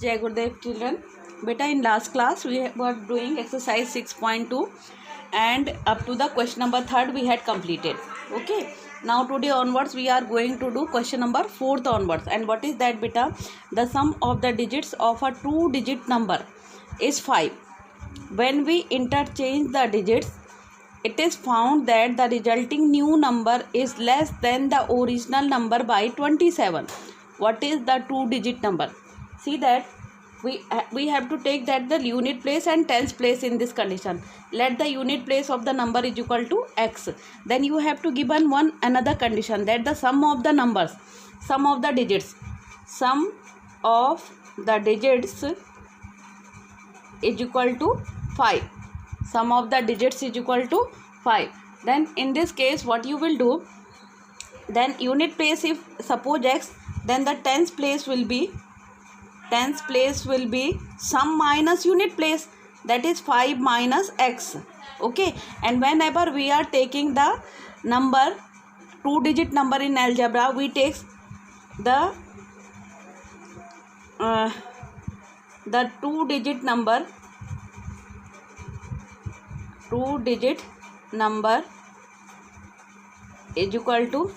Jai Gurudev children. Beta, in last class we were doing exercise 6.2 and up to the question number 3rd we had completed. Okay. Now today onwards we are going to do question number 4th onwards. And what is that, beta? The sum of the digits of a 2-digit number is 5. When we interchange the digits, it is found that the resulting new number is less than the original number by 27. What is the 2-digit number? See that we have to take that the unit place and tens place in this condition. Let the unit place of the number is equal to x. Then you have to given one another condition, that the sum of the numbers, sum of the digits is equal to 5. Sum of the digits is equal to 5. Then in this case what you will do, then unit place, if suppose x, then the tens place will be sum minus unit place, that is 5 minus x. Okay. And whenever we are taking the number 2-digit number in algebra, we take the 2-digit number is equal to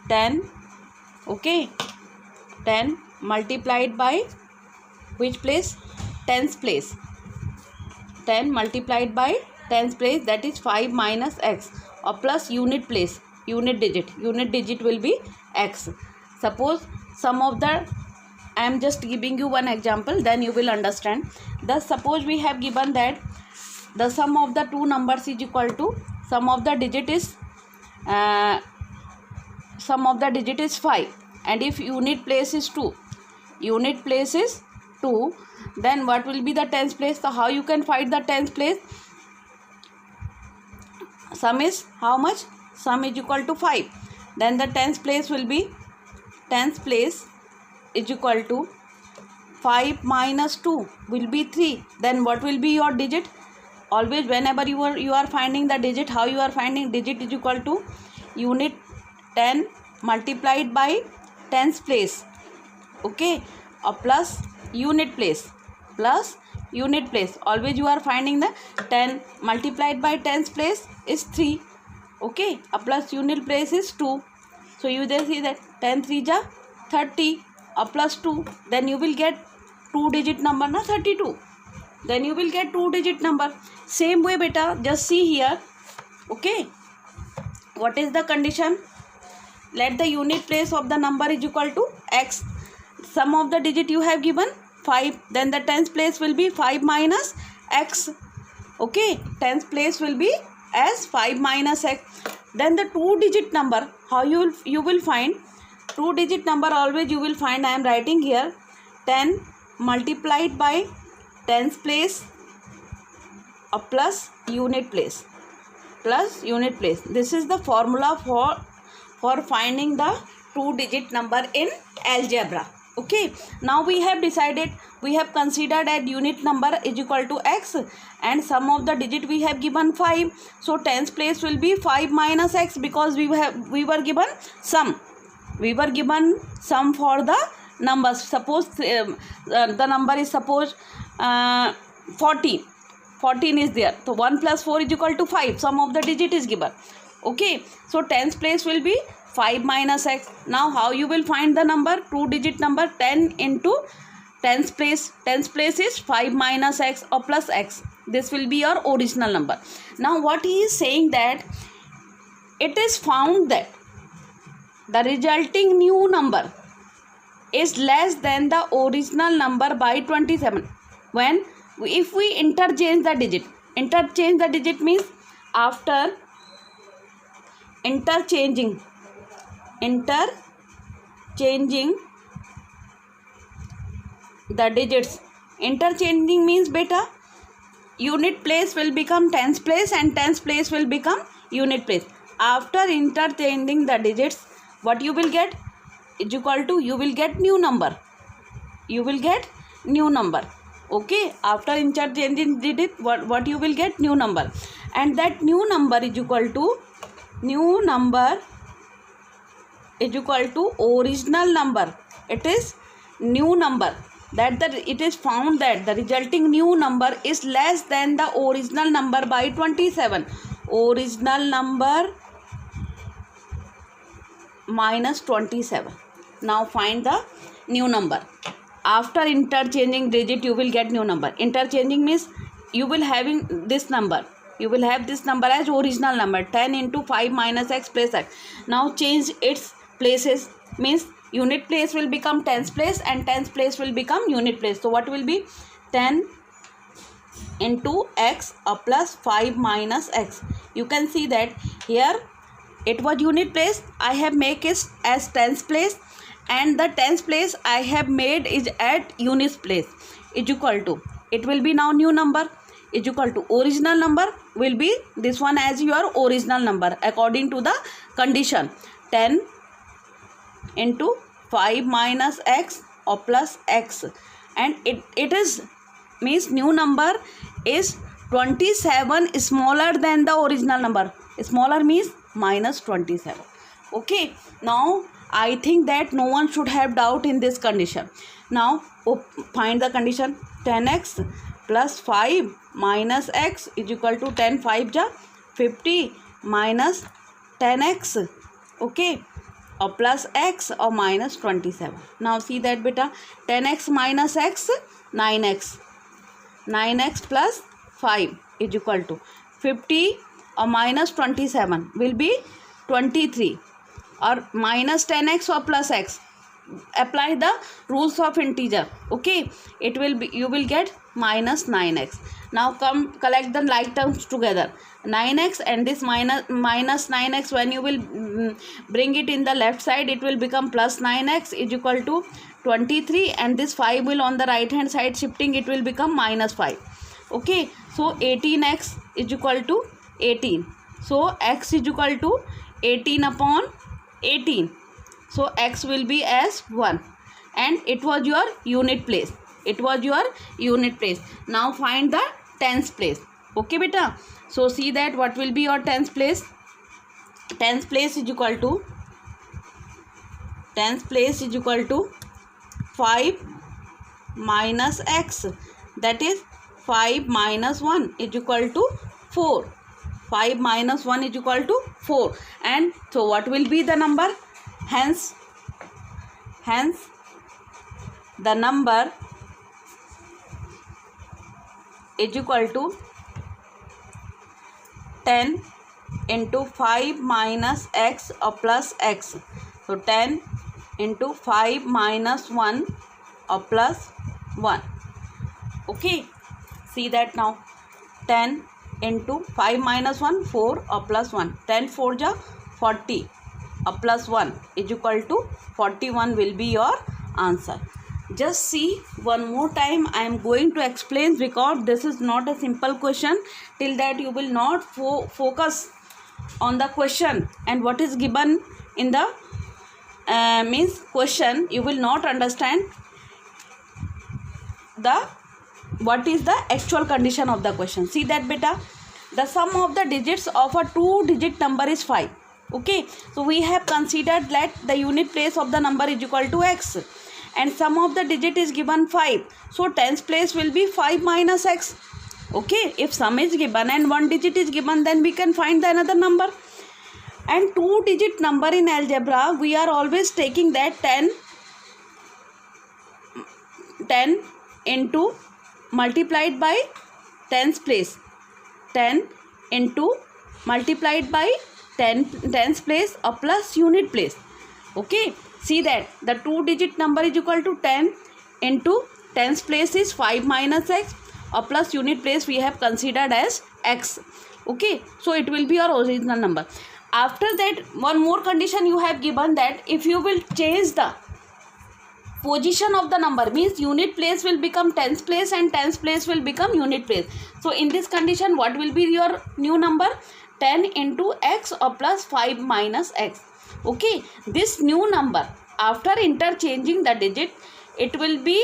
10. Okay. 10 multiplied by which place? Tens place. 10 multiplied by tens place, that is 5 minus x, or plus unit place, unit digit will be x. Suppose sum of the, I am just giving you one example, then you will understand. Thus suppose we have given that the sum of the two numbers is equal to, sum of the digit is 5, and if unit place is 2, then what will be the tens place? So how you can find the tens place? Sum is how much? Sum is equal to 5. Then the tens place will be, tens place is equal to 5 minus 2 will be 3. Then what will be your digit? Always whenever you are finding the digit, how you are finding? Digit is equal to unit 10 multiplied by tens place. Okay. Or plus unit place. Always you are finding the 10 multiplied by tens place is 3. Okay. A plus unit place is 2. So you then see that 10 3 ja 30, a plus 2, then you will get 2-digit number, na, 32. Then you will get 2-digit number. Same way, beta, just see here. Okay. What is the condition? Let the unit place of the number is equal to x. Sum of the digit you have given 5. Then the tens place will be 5 minus x. Okay. Tens place will be as 5 minus x. Then the 2-digit number, how you will find? 2-digit number always you will find, I am writing here, 10 multiplied by tens place or plus unit place. This is the formula for finding the 2-digit number in algebra. Okay. Now we have considered that unit number is equal to x, and sum of the digit we have given 5. So tens place will be 5 minus x, because we were given sum. We were given sum for the numbers. Suppose the number is 14. 14 is there. So 1 plus 4 is equal to 5. Sum of the digit is given. Okay. So tens place will be 5 minus x. Now how you will find the number? 2-digit number, 10 into tens place. Tens place is 5 minus x or plus x. This will be your original number. Now what he is saying, that it is found that the resulting new number is less than the original number by 27. If we interchange the digit. Interchange the digit means after interchanging the digits. Interchanging means, beta, unit place will become tens place and tens place will become unit place. After interchanging the digits, what you will get is equal to, you will get new number. Okay. After interchanging digit, what you will get? New number. And that new number is equal to original number. It is new number. it is found that the resulting new number is less than the original number by 27. Original number minus 27. Now find the new number. After interchanging digit, you will get new number. Interchanging means you will having this number. You will have this number as original number, 10 into 5 minus x plus x. Now change its places, means unit place will become tens place and tens place will become unit place. So what will be 10 into x plus 5 minus x. You can see that here it was unit place, I have make it as tens place, and the tens place I have made is at units place, is equal to, it will be now new number, is equal to original number will be this one as your original number according to the condition, 10 into 5 minus x or plus x, and it is means new number is 27 smaller than the original number. Smaller means minus 27. Okay, now I think that no one should have doubt in this condition. Now find the condition, 10x plus 5 minus x is equal to 10 5 ja 50 minus 10x, okay, or plus x or minus 27. Now see that beta, 10x minus x, 9x, 9x plus 5 is equal to 50 or minus 27 will be 23, or minus 10x or plus x. Apply the rules of integer, okay, it will be, you will get minus 9x. Now come collect the like terms together, 9x and this minus 9x, when you will bring it in the left side, it will become plus 9x is equal to 23, and this 5 will on the right hand side shifting, it will become minus 5. Okay, so 18x is equal to 18. So x is equal to 18 upon 18. So x will be as 1, and it was your unit place. It was your unit place. Now find the tens place. Okay beta. So see that what will be your tens place. Tens place is equal to 5 minus x, that is 5 minus 1 is equal to 4. 5 minus 1 is equal to 4. And so what will be the number? Hence the number is equal to 10 into 5 minus x or plus x. So 10 into 5 minus 1 or plus 1. Okay, see that now, 10 into 5 minus 1, 4 or plus 1. 10 4 ja 40 or plus 1 is equal to 41 will be your answer. Just see one more time, I am going to explain because this is not a simple question. Till that you will not focus on the question and what is given in the means question, you will not understand the what is the actual condition of the question. See that beta, the sum of the digits of a 2-digit number is 5. Okay, so we have considered that the unit place of the number is equal to x, and sum of the digit is given 5. So tens place will be 5 minus x. Okay, if sum is given and one digit is given, then we can find the another number. And 2-digit number in algebra, we are always taking that 10 into multiplied by tens place, 10 into multiplied by tens place or plus unit place. Okay, see that the 2-digit number is equal to 10 into tens place is 5 minus x or plus unit place we have considered as x. Okay, so it will be your original number. After that, one more condition you have given, that if you will change the position of the number, means unit place will become tens place and tens place will become unit place. So in this condition, what will be your new number? 10 into x or plus 5 minus x. Okay, this new number after interchanging the digit, it will be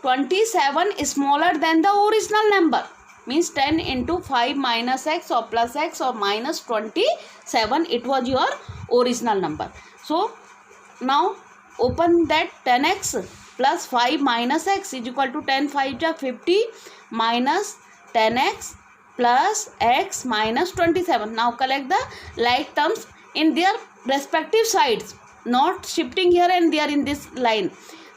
27 smaller than the original number, means 10 into 5 minus x or plus x or minus 27, it was your original number. So now open that 10x plus 5 minus x is equal to 10 5 ja 50 minus 10x plus x minus 27. Now collect the like terms in their respective sides, not shifting here and there in this line.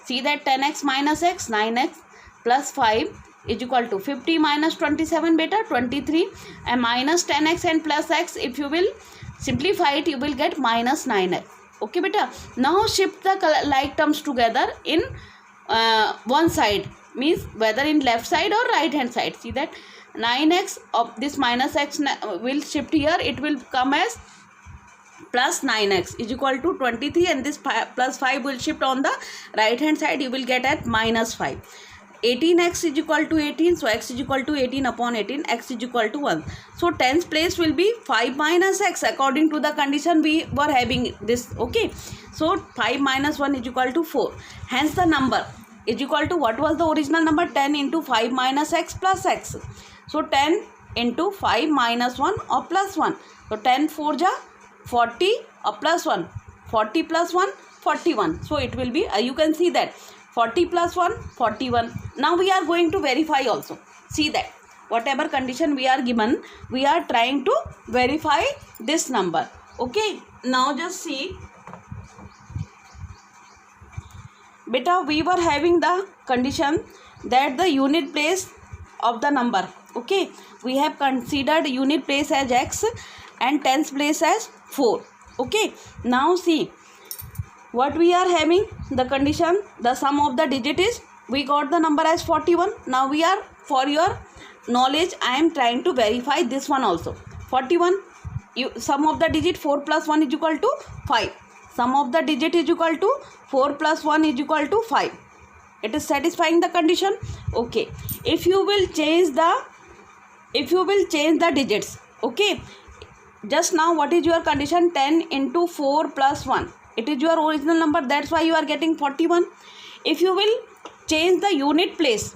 See that 10x minus x 9x plus 5 is equal to 50 minus 27 beta 23, and minus 10x and plus x, if you will simplify it, you will get minus 9x. Okay beta. Now shift the like terms together in one side, means whether in left side or right hand side. See that 9x of this minus x will shift here, it will come as plus 9x is equal to 23, and this plus 5 will shift on the right hand side, you will get at minus 5. 18x is equal to 18, so x is equal to 18 upon 18, x is equal to 1. So tens place will be 5 minus x according to the condition we were having this. Okay, so 5 minus 1 is equal to 4. Hence the number is equal to, what was the original number? 10 into 5 minus x plus x. So 10 into 5 minus 1 or plus 1. So 10 4 ja 40 or plus 1. 40 plus 1 41. So it will be you can see that 40 plus 1 41. Now we are going to verify also. See that whatever condition we are given, we are trying to verify this number. Okay, now just see beta, we were having the condition that the unit place of the number. Okay, we have considered unit place as x and tens place as 4. Okay, now see what we are having the condition, the sum of the digit is, we got the number as 41. Now we are, for your knowledge, I am trying to verify this one also. 41, sum of the digit 4 plus 1 is equal to 5. Sum of the digit is equal to 4 plus 1 is equal to 5. It is satisfying the condition. Okay, if you will change the digits. Okay, just now what is your condition? 10 into 4 plus 1. It is your original number, that's why you are getting 41. If you will change the unit place,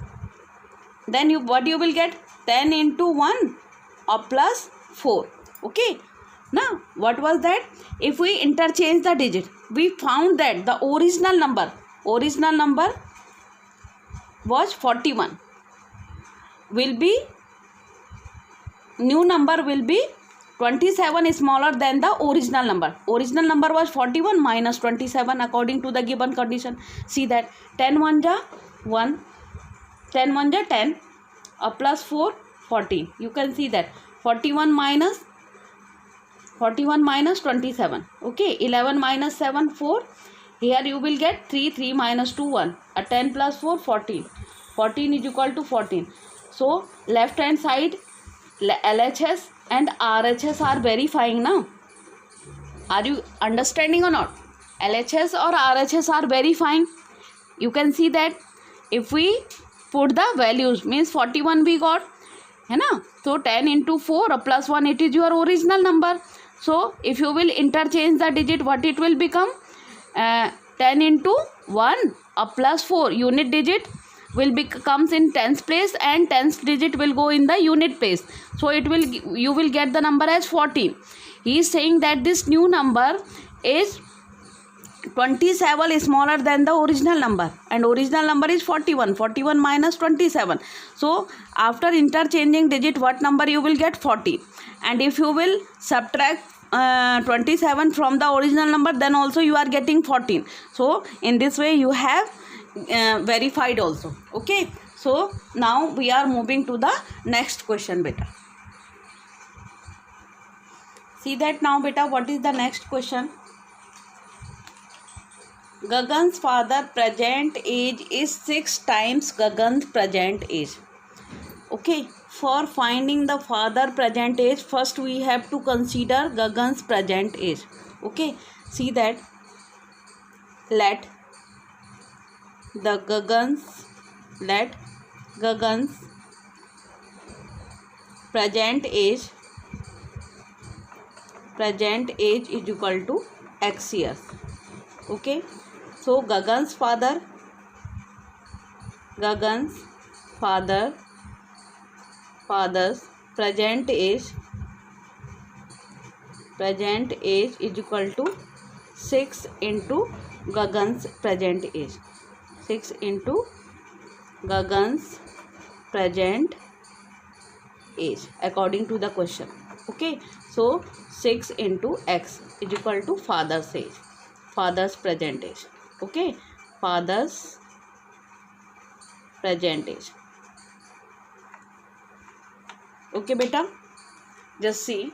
then what you will get? 10 into 1 or plus 4. Okay, now what was that? If we interchange the digit, we found that the original number was 41. New number will be 27 is smaller than the original number. Original number was 41 minus 27 according to the given condition. See that 10 1 ja 1, 10 1 ja 10, plus 4 14. You can see that 41 minus 27. Okay, 11 minus 7 4. Here you will get 3 minus 2 1. 10 plus 4 14. 14 is equal to 14. So left hand side LHS and RHS are verifying now. Are you understanding or not? LHS or RHS are verifying. You can see that if we put the values, means 41 we got, है ना? So 10 into 4 plus 1, it is your original number. So if you will interchange the digit, what it will become? 10 into 1 plus 4, unit digit will comes in tens place and tens digit will go in the unit place. So you will get the number as 14. He is saying that this new number is 27 is smaller than the original number, and original number is 41. 41 minus 27. So after interchanging digit, what number you will get? 40. And if you will subtract 27 from the original number, then also you are getting 14. So in this way you have verified also. Okay, so now we are moving to the next question beta. See that now beta, what is the next question? Gagan's father present age is 6 times Gagan's present age. Okay, for finding the father present age, first we have to consider Gagan's present age. Okay, see that let Gagan's present age is equal to x years. Okay, so Gagan's father's present age is equal to 6 into Gagan's present age. 6 into Gagan's present age according to the question. Okay, so 6 into x is equal to father's age, father's present age. Okay, father's present age. Okay beta, just see.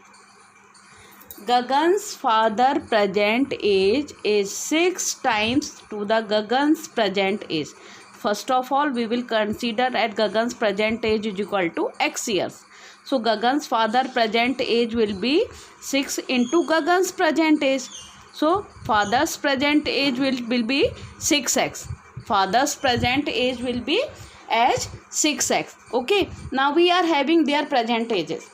Gagan's father present age is 6 times to the Gagan's present age. First of all, we will consider at Gagan's present age is equal to x years. So Gagan's father present age will be 6 into Gagan's present age. So father's present age will be 6x. Father's present age will be as 6x. Okay, now we are having their present ages.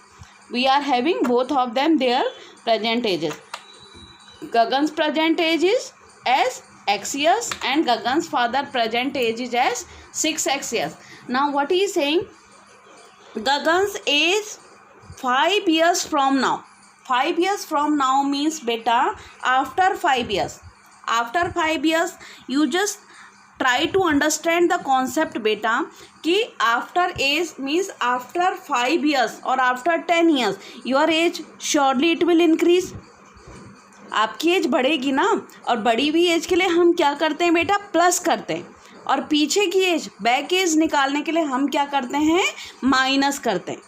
We are having both of them their present ages. Gagan's present age is as x years and Gagan's father present age is as 6x years. Now what he is saying, Gagan's age 5 years from now. 5 years from now means beta after 5 years. After 5 years you just try to understand the concept beta कि after age means after 5 years or after 10 years your age surely it will increase. आपकी as बढ़ेगी ना, और बढ़ी हुई as के लिए हम क्या करते हैं बेटा, प्लस करते हैं, और पीछे की एज बैक एज निकालने के लिए हम क्या करते हैं, माइनस करते हैं.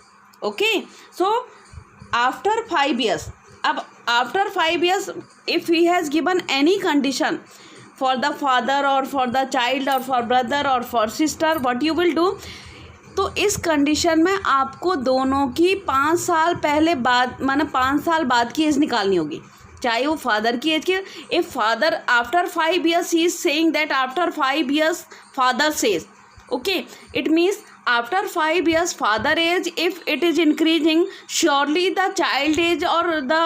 ओके, सो आफ्टर 5 years, अब after 5 years if he has given any condition for the father or for the child or for brother or for sister, what you will do, तो इस कंडीशन में आपको दोनों की 5 साल पहले बाद माने 5 साल बाद की एज निकालनी होगी, चाहे वो फादर की एज की. If father after 5 years he is saying that after 5 years father says, okay, it means after 5 years father age if it is increasing, surely the child age or the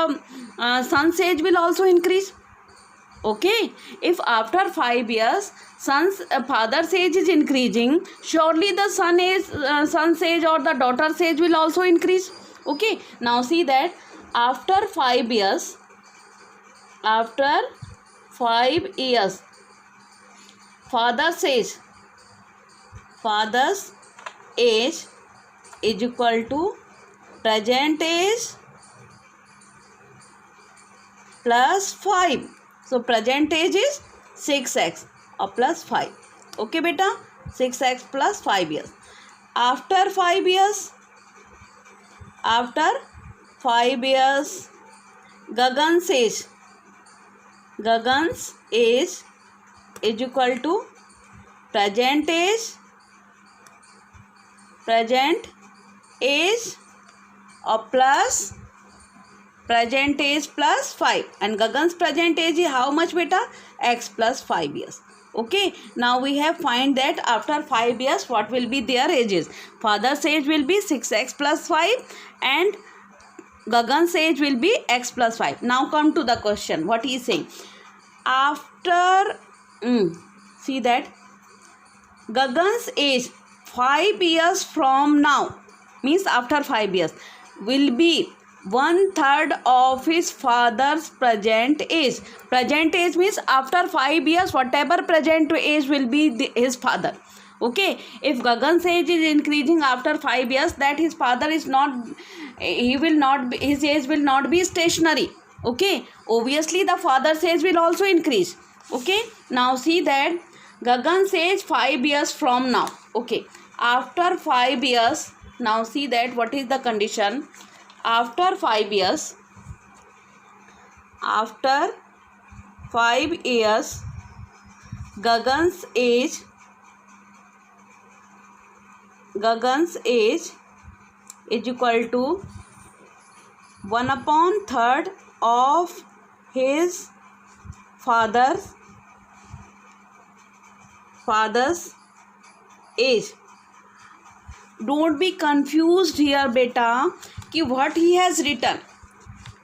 son's age will also increase. Okay, if after 5 years father's age is increasing, surely the son's age or the daughter's age will also increase. Okay, now see that after 5 years father's age is equal to present age plus 5. So present age is 6x or plus 5. Okay beta, 6x plus 5 years. After 5 years Gagan's age is equal to present age or plus present age plus 5, and Gagan's present age is how much beta, x plus 5 years. Okay, now we have find that after 5 years what will be their ages. Father's age will be 6x plus 5 and Gagan's age will be x plus 5. Now come to the question, what he is saying. After see that Gagan's age 5 years from now means after 5 years will be 1/3 of his father's present age. Present age means after 5 years whatever present age will be his father. Okay, if Gagan's age is increasing after 5 years, that his father is not, he will not be, his age will not be stationary. Okay, obviously the father's age will also increase. Okay, now see that Gagan's age 5 years from now. Okay, after 5 years, now see that what is the condition. After 5 years Gagan's age is equal to 1/3 of his father's age. Don't be confused here beta कि what he has written.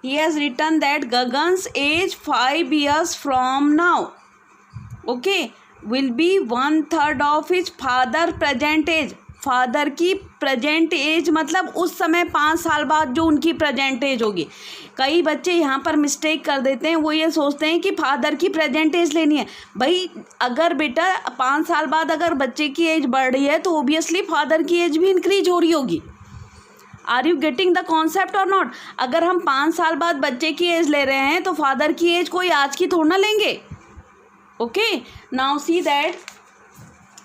He has written that Gagan's age 5 years from now, okay, will be 1/3 of his father present age. Father की present as मतलब उस समय 5 साल बाद जो उनकी present as होगी। कई बच्चे यहाँ पर मिस्टेक कर देते हैं, वो ये सोचते हैं कि फादर की प्रेजेंट एज लेनी है। भाई अगर बेटा 5 साल बाद अगर बच्चे की एज बढ़ रही है तो ओबियसली फादर की एज भी इंक्रीज हो रही होगी। Are you getting the concept और नॉट? अगर हम 5 साल बाद बच्चे की एज ले रहे हैं तो फादर की एज कोई आज की थोड़ा ना लेंगे। Okay, now see that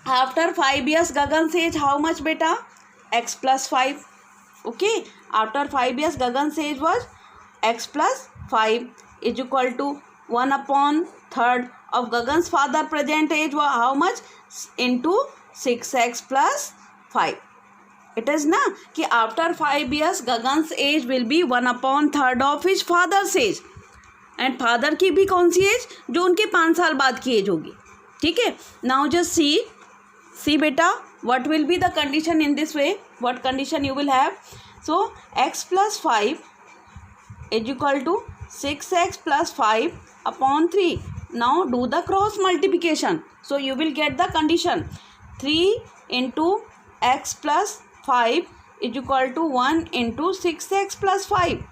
after 5 years Gagan's age how much beta? X plus 5. Okay, after 5 years Gagan's age was X plus 5 is equal to 1/3 of Gagan's father present age was how much? Into 6x plus 5. It is na कि after 5 years Gagan's age will be 1/3 of his father's age. And father की भी कौन सी as? जो उनके 5 साल बाद की as होगी। ठीक है, नाउ जस्ट सी बेटा what will be the condition in this way? What condition you will have? So x plus 5 is equal to 6x plus 5 upon 3. Now do the cross multiplication. So you will get the condition 3 into x plus 5 is equal to 1 into 6x plus 5.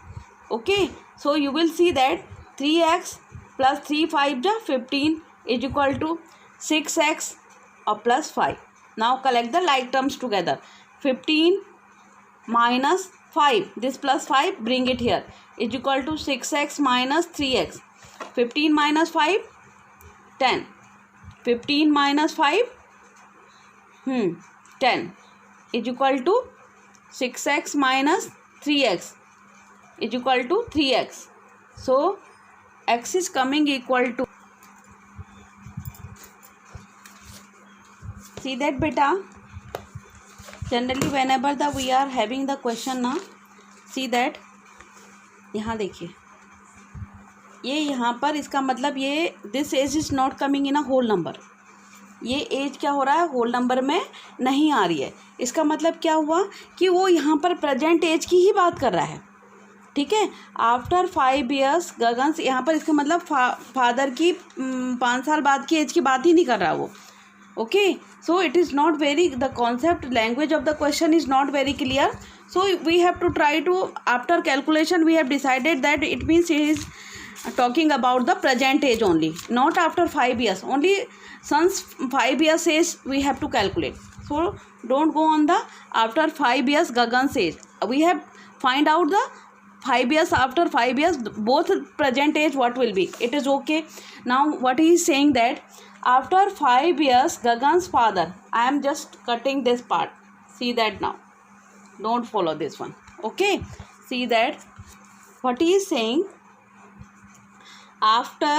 Okay, so you will see that 3x plus 3 5 ja 15 is equal to 6x plus 5. Now collect the like terms together. 15 minus 5, this plus 5 bring it here, is equal to 6x minus 3x. 15 minus 5 10. 15 minus 5 10 is equal to 6x minus 3x is equal to 3x. So x is coming equal to, see that beta, generally whenever the we are having the question ना, see that यहाँ देखिए ये यहाँ पर इसका मतलब ये this age is not coming in a whole number. ये एज क्या हो रहा है? होल नंबर में नहीं आ रही है। इसका मतलब क्या हुआ कि वो यहाँ पर प्रेजेंट एज की ही बात कर रहा है। ठीक है, आफ्टर 5 years गगन्स, यहाँ पर इसका मतलब फादर की 5 साल बाद की एज की बात ही नहीं कर रहा वो। Okay, so it is not very, the concept language of the question is not very clear, so we have to try to, after calculation we have decided that it means he is talking about the present age only, not after 5 years only. Since 5 years age we have to calculate, so don't go on the after 5 years Gagan's age. We have find out the 5 years, after 5 years both present age what will be. It is okay. Now what he is saying that after 5 years Gagan's father, I am just cutting this part, see that now, don't follow this one. Okay, see that what he is saying, after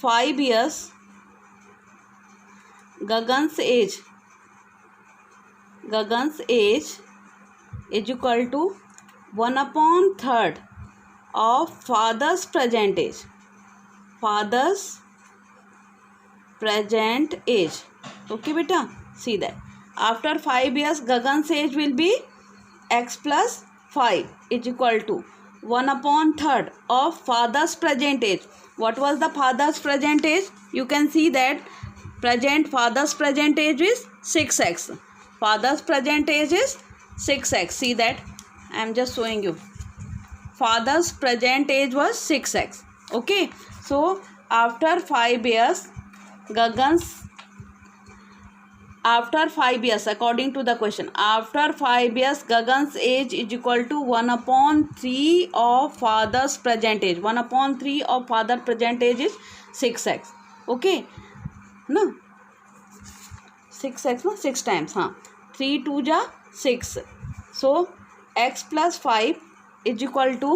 5 years Gagan's age is equal to 1/3 of father's present age. Father's present age. Okay beta, see that after 5 years Gagan's age will be x plus 5 is equal to 1/3 of father's present age. What was the father's present age? You can see that father's present age is 6x. Father's present age is 6x. See that I am just showing you. Father's present age was 6x. Okay, so after 5 years Gagan's, after 5 years according to the question, after 5 years Gagan's age is equal to 1/3 of father's present age. 1/3 of father present age is 6x. Okay, no 6x no 6 times, 3 2 ja 6. So x plus 5 is equal to,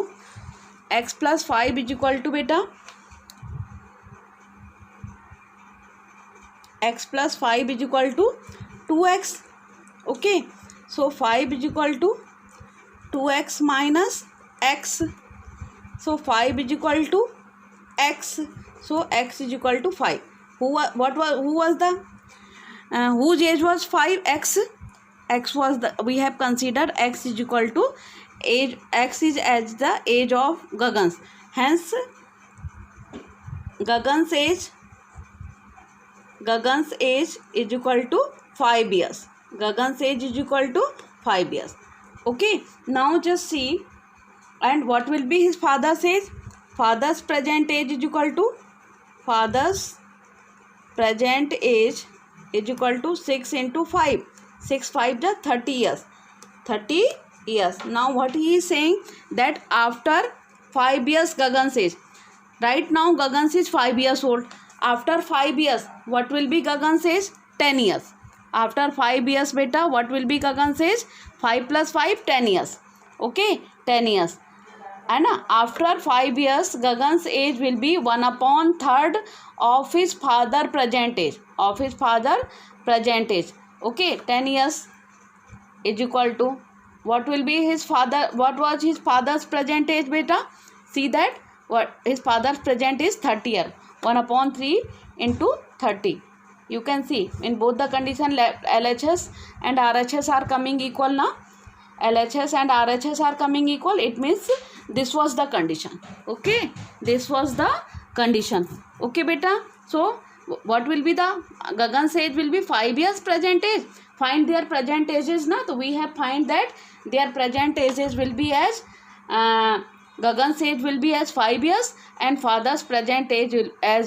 x plus 5 is equal to beta, x plus 5 is equal to 2x. Okay, so 5 is equal to 2x minus x, so 5 is equal to x, so x is equal to 5. Who was the whose age was 5? X was the, we have considered x is equal to age, x is as the age of Gagan's, hence Gagan's age is equal to 5 years. Gagan's age is equal to 5 years. Okay, now just see, and what will be his father's age? Father's present age is equal to, father's present age is equal to 6 into 5. 6 5 is 30 years. 30 years. Now what he is saying, that after 5 years Gagan's age. Right now Gagan's is 5 years old. After 5 years, what will be Gagan's age? 10 years. After 5 years, beta, what will be Gagan's age? 5 plus 5, 10 years. Okay, 10 years. And after 5 years, Gagan's age will be 1/3 of his father present age. Of his father present age. Okay, 10 years is equal to, what will be his father, what was his father's present age, beta? See that, what his father's present is 30 years. 1/3 into 30. You can see in both the condition LHS and RHS are coming equal now. LHS and RHS are coming equal. It means this was the condition. Okay, this was the condition. Okay, beta. So what will be the Gagan's age will be 5 years present age. Find their present ages now. So we have find that their present ages will be as Gagan's age will be as 5 years and father's present age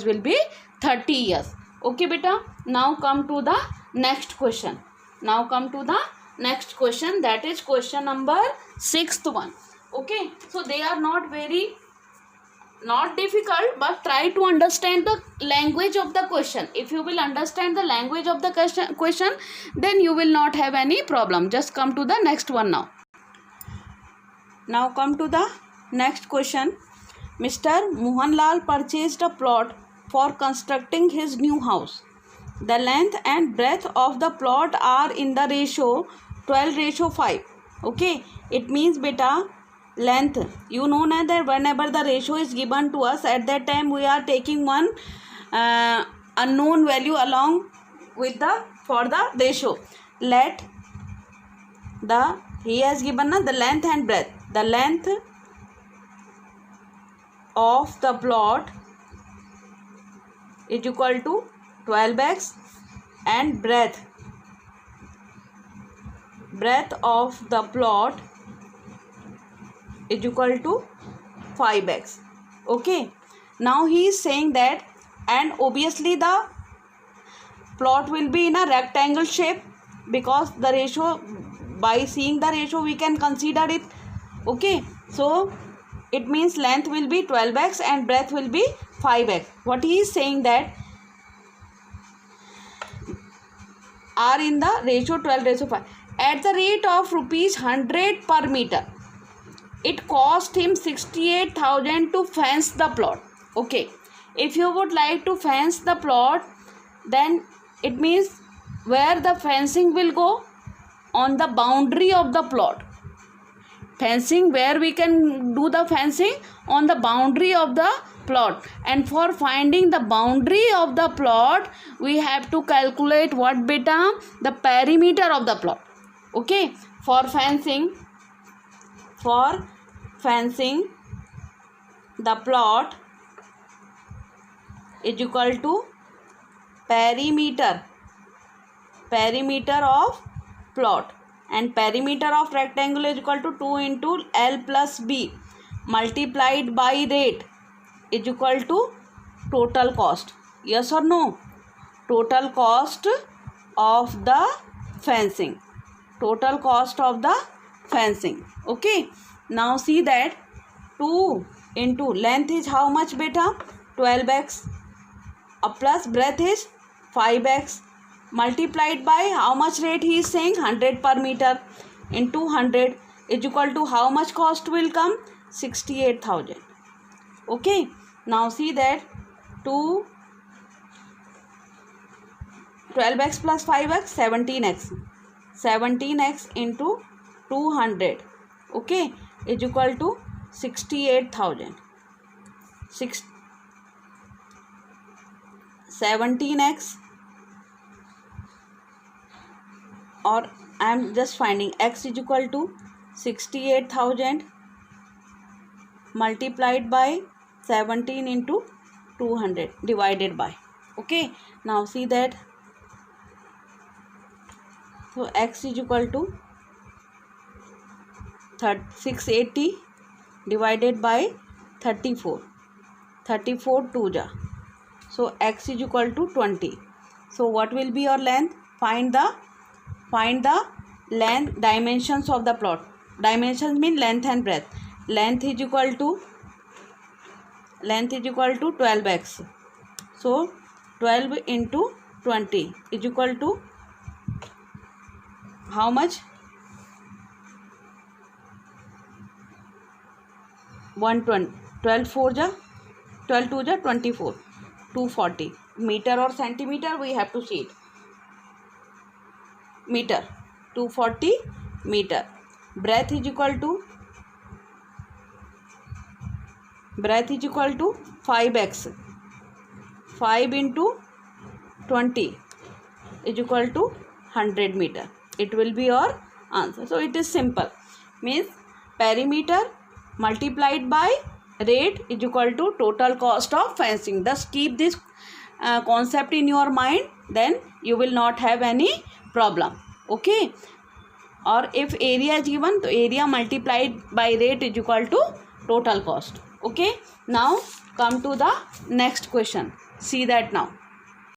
will be 30 years. Okay, beta. Now come to the next question. Now come to the next question, that is question number 6th one. Okay, so they are not difficult, but try to understand the language of the question. If you will understand the language of the question, then you will not have any problem. Just come to the next one now. Now come to the next question. Mr. Mohanlal purchased a plot for constructing his new house. The length and breadth of the plot are in the ratio 12:5. Okay, it means, beta, length, you know now that whenever the ratio is given to us, at that time we are taking one unknown value along with the for the ratio. Let the, he has given the length and breadth. The length of the plot is equal to 12x and breadth of the plot is equal to 5x. Okay, now he is saying that, and obviously the plot will be in a rectangle shape, because the ratio, by seeing the ratio we can consider it. Okay, so it means length will be 12x and breadth will be 5x. What he is saying that are in the ratio 12:5. At the rate of rupees 100 per meter, it cost him 68,000 to fence the plot. Okay, if you would like to fence the plot, then it means where the fencing will go, on the boundary of the plot. Fencing, where we can do the fencing, on the boundary of the plot. And for finding the boundary of the plot, we have to calculate what, beta? The perimeter of the plot. Okay, for fencing the plot is equal to perimeter of plot, and perimeter of rectangle is equal to 2 into L plus B multiplied by rate is equal to total cost. Yes or no? Total cost of the fencing. Total cost of the fencing. Okay, now see that 2 into length is how much, beta? 12x plus breadth is 5x multiplied by how much rate he is saying? 100 per meter into 100 is equal to how much cost will come? 68,000. Okay, now see that 12x plus 5x, 17x into 200, okay, is equal to 68,000. 17x, or I am just finding x is equal to 68,000 multiplied by 17 into 200 divided by. Okay, now see that So x is equal to 680 divided by 34. 34 2 ja. So x is equal to 20. So what will be your length? Find the length dimensions of the plot. Dimensions mean length and breadth. Length is equal to 12x. So 12 into 20 is equal to how much? 120. 12 4 ja, 12 2 ja 24. 240 meter or centimeter, we have to see it. Meter. 240 meter. Breadth is equal to 5x. 5 into 20 is equal to 100 meter. It will be your answer. So it is simple. Means perimeter multiplied by rate is equal to total cost of fencing. Thus keep this concept in your mind, then you will not have any problem. Okay. Or if area is given, so area multiplied by rate is equal to total cost. Okay. Now come to the next question. See that now.